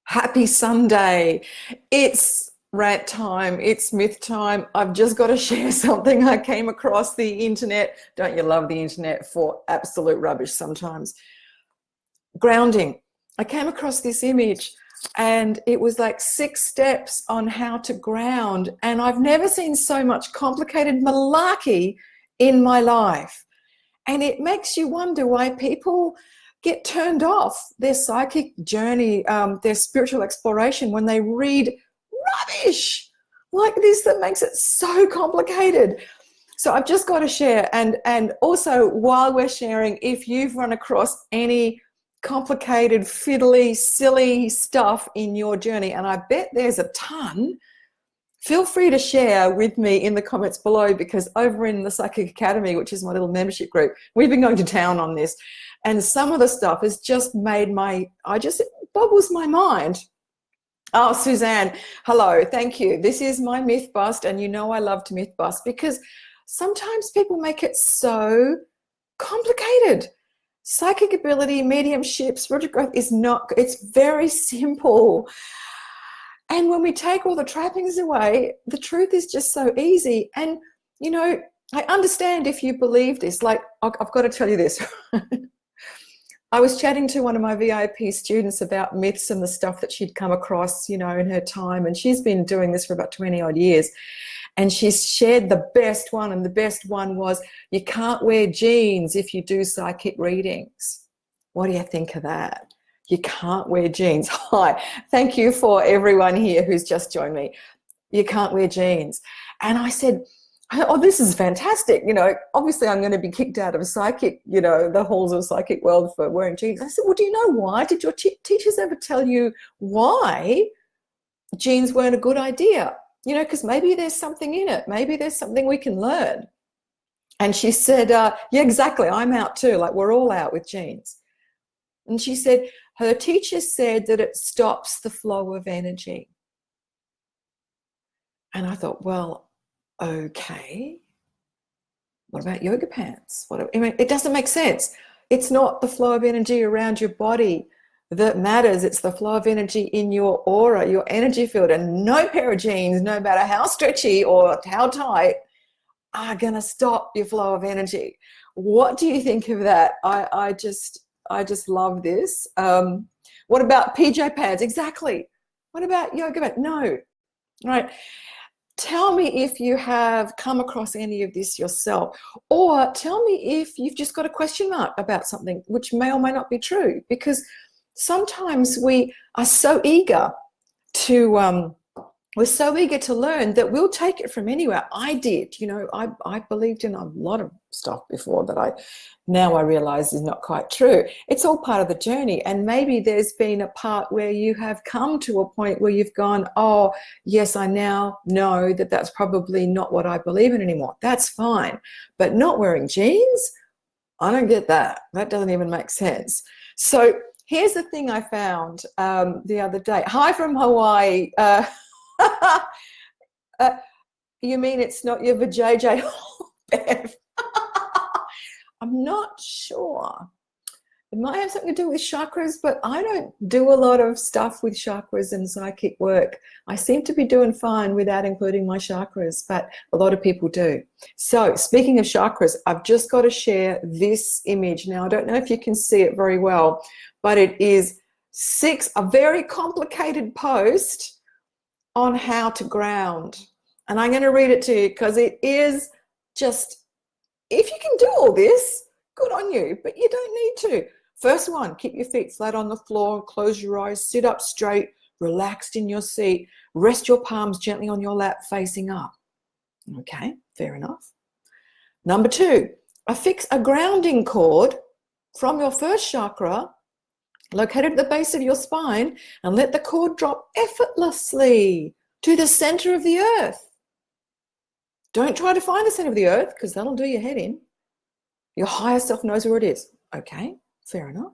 Happy Sunday. It's rant time. It's myth time. I've just got to share something I came across the internet. Don't you love the internet for absolute rubbish sometimes? Grounding. I came across this image and it was like 6 steps on how to ground. And I've never seen so much complicated malarkey in my life. And it makes you wonder why people get turned off their psychic journey, their spiritual exploration, when they read rubbish like this that makes it so complicated. So I've just got to share. And also, while we're sharing, if you've run across any complicated, fiddly, silly stuff in your journey, and I bet there's a ton, feel free to share with me in the comments below, because over in the Psychic Academy, which is my little membership group, we've been going to town on this. And some of the stuff has just made it boggles my mind. Oh, Suzanne, hello, thank you. This is my myth bust, and you know I love to myth bust because sometimes people make it so complicated. Psychic ability, mediumship, spiritual growth is not, it's very simple. And when we take all the trappings away, the truth is just so easy. And, you know, I understand if you believe this. Like, I've got to tell you this. I was chatting to one of my VIP students about myths and the stuff that she'd come across, you know, in her time. And she's been doing this for about 20 odd years. And she's shared the best one. And the best one was, you can't wear jeans if you do psychic readings. What do you think of that? You can't wear jeans. Hi, thank you for everyone here who's just joined me. You can't wear jeans. And I said, oh, this is fantastic. You know, obviously I'm going to be kicked out of psychic, you know, the halls of psychic world for wearing jeans. I said, well, do you know why? Did your teachers ever tell you why jeans weren't a good idea? You know, because maybe there's something in it. Maybe there's something we can learn. And she said, yeah, exactly. I'm out too. Like, we're all out with jeans. And she said her teacher said that it stops the flow of energy. And I thought, well, okay, what about yoga pants? I mean, it doesn't make sense. It's not the flow of energy around your body that matters. It's the flow of energy in your aura, your energy field. And no pair of jeans, no matter how stretchy or how tight, are going to stop your flow of energy. What do you think of that? I just love this. What about PJ pads? Exactly. What about yoga mat? No. All right. Tell me if you have come across any of this yourself, or tell me if you've just got a question mark about something which may or may not be true, because sometimes we are so eager to we're so eager to learn that we'll take it from anywhere. I did, you know, I believed in a lot of stuff before that I realize is not quite true. It's all part of the journey. And maybe there's been a part where you have come to a point where you've gone, oh, yes, I now know that that's probably not what I believe in anymore. That's fine. But not wearing jeans? I don't get that. That doesn't even make sense. So here's the thing I found the other day. Hi from Hawaii. You mean it's not your vajayjay? Bev. I'm not sure. It might have something to do with chakras, but I don't do a lot of stuff with chakras and psychic work. I seem to be doing fine without including my chakras, but a lot of people do. So speaking of chakras, I've just got to share this image. Now, I don't know if you can see it very well, but it is a very complicated post on how to ground. And I'm going to read it to you because it is just, if you can do all this, good on you, but you don't need to. First one, keep your feet flat on the floor, close your eyes, sit up straight, relaxed in your seat, rest your palms gently on your lap facing up. Okay, fair enough. Number 2, affix a grounding cord from your first chakra located at the base of your spine, and let the cord drop effortlessly to the center of the earth. Don't try to find the center of the earth because that'll do your head in. Your higher self knows where it is. Okay, fair enough.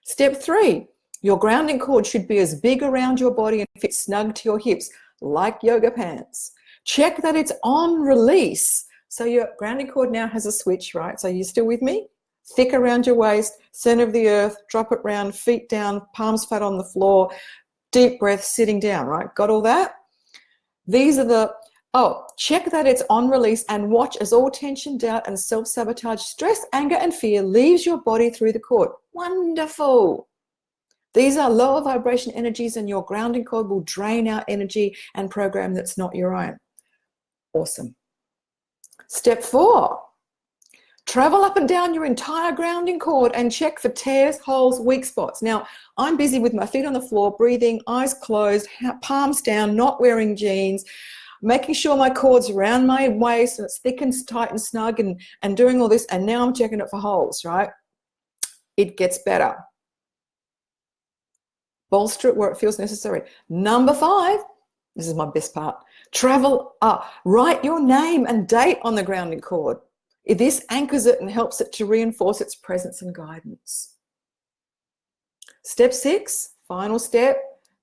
Step 3, your grounding cord should be as big around your body and fit snug to your hips like yoga pants. Check that it's on release. So your grounding cord now has a switch, right? So you're still with me? Thick around your waist, center of the earth, drop it round, feet down, palms flat on the floor. deep breath, sitting down, right? Got all that? These are the, check that it's on release and watch as all tension, doubt, and self-sabotage, stress, anger, and fear leaves your body through the cord. Wonderful. These are lower vibration energies, and your grounding cord will drain out energy and program that's not your own. Awesome. Step 4, travel up and down your entire grounding cord and check for tears, holes, weak spots. Now, I'm busy with my feet on the floor, breathing, eyes closed, palms down, not wearing jeans, making sure my cord's around my waist and it's thick and tight and snug, and doing all this, and now I'm checking it for holes, right? It gets better. Bolster it where it feels necessary. Number 5, this is my best part. Travel up. Write your name and date on the grounding cord. This anchors it and helps it to reinforce its presence and guidance. Step 6, final step,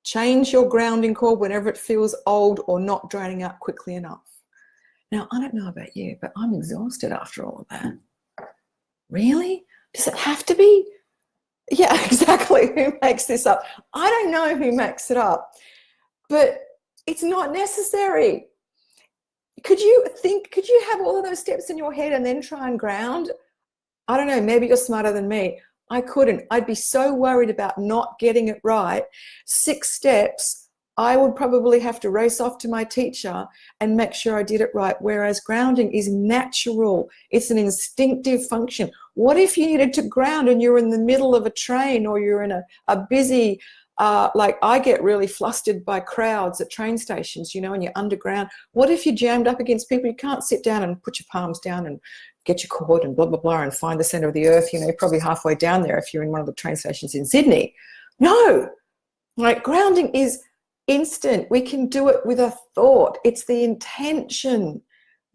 change your grounding cord whenever it feels old or not draining out quickly enough. Now, I don't know about you, but I'm exhausted after all of that. Really? Does it have to be? Yeah, exactly. Who makes this up? I don't know who makes it up, but it's not necessary. Could you have all of those steps in your head and then try and ground? I don't know, maybe you're smarter than me. I couldn't. I'd be so worried about not getting it right. 6 steps, I would probably have to race off to my teacher and make sure I did it right, whereas grounding is natural. It's an instinctive function. What if you needed to ground and you're in the middle of a train, or you're in a busy, like I get really flustered by crowds at train stations, and you're underground. What if you're jammed up against people? You can't sit down and put your palms down and get your cord and blah, blah, blah, and find the center of the earth. You're probably halfway down there if you're in one of the train stations in Sydney. No, like grounding is instant. We can do it with a thought. It's the intention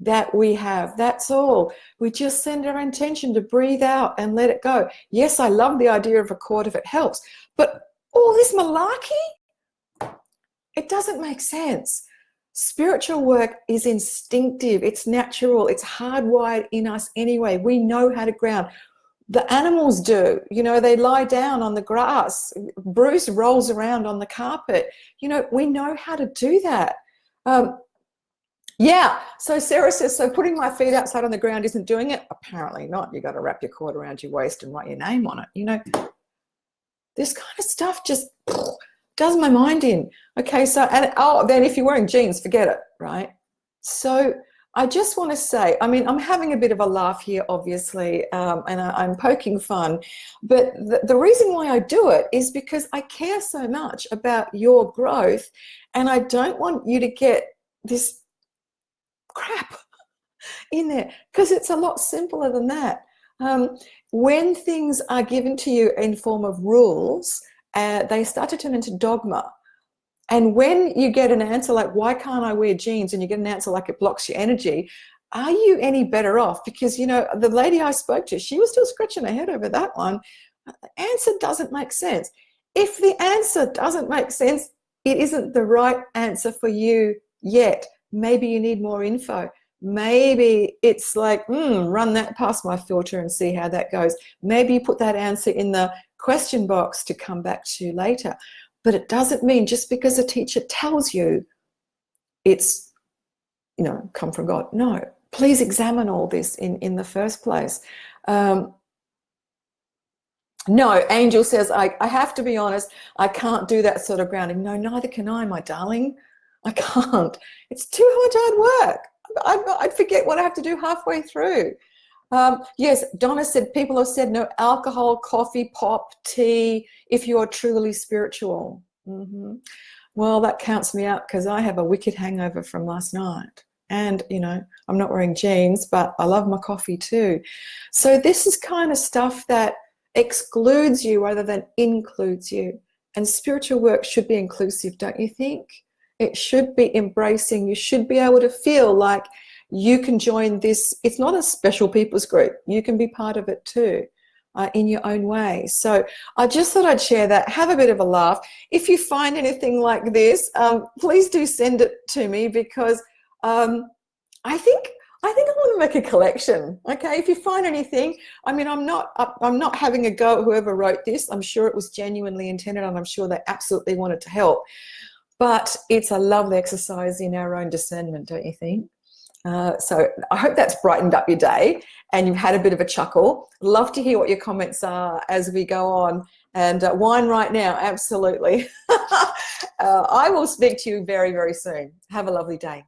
that we have. That's all. We just send our intention to breathe out and let it go. Yes, I love the idea of a cord if it helps, but all this malarkey, it doesn't make sense. Spiritual work is instinctive. It's natural. It's hardwired in us anyway. We know how to ground. The animals do. They lie down on the grass. Bruce rolls around on the carpet. We know how to do that. Yeah, so Sarah says, so putting my feet outside on the ground isn't doing it? Apparently not. You got to wrap your cord around your waist and write your name on it. This kind of stuff just does my mind in. Okay, so, then if you're wearing jeans, forget it, right? So I just want to say, I'm having a bit of a laugh here, obviously, and I'm poking fun, but the reason why I do it is because I care so much about your growth, and I don't want you to get this crap in there, because it's a lot simpler than that. When things are given to you in form of rules, they start to turn into dogma. And when you get an answer like, why can't I wear jeans? And you get an answer like, it blocks your energy. Are you any better off? Because, the lady I spoke to, she was still scratching her head over that one. The answer doesn't make sense. If the answer doesn't make sense, it isn't the right answer for you yet. Maybe you need more info. Maybe it's like, run that past my filter and see how that goes. Maybe you put that answer in the question box to come back to later. But it doesn't mean just because a teacher tells you it's, come from God. No, please examine all this in the first place. No, Angel says, I have to be honest, I can't do that sort of grounding. No, neither can I, my darling. I can't. It's too hard work. I'd forget what I have to do halfway through. Yes, Donna said, people have said no alcohol, coffee, pop, tea, if you are truly spiritual. Well, that counts me out, because I have a wicked hangover from last night. And, I'm not wearing jeans, but I love my coffee too. So this is kind of stuff that excludes you rather than includes you. And spiritual work should be inclusive, don't you think? It should be embracing. You should be able to feel like you can join this. It's not a special people's group. You can be part of it too, in your own way. So I just thought I'd share that. Have a bit of a laugh. If you find anything like this, please do send it to me, because I think I think I want to make a collection. Okay, if you find anything, I mean, I'm not having a go at whoever wrote this. I'm sure it was genuinely intended, and I'm sure they absolutely wanted to help. But it's a lovely exercise in our own discernment, don't you think? So I hope that's brightened up your day and you've had a bit of a chuckle. Love to hear what your comments are as we go on. And wine right now, absolutely. I will speak to you very, very soon. Have a lovely day.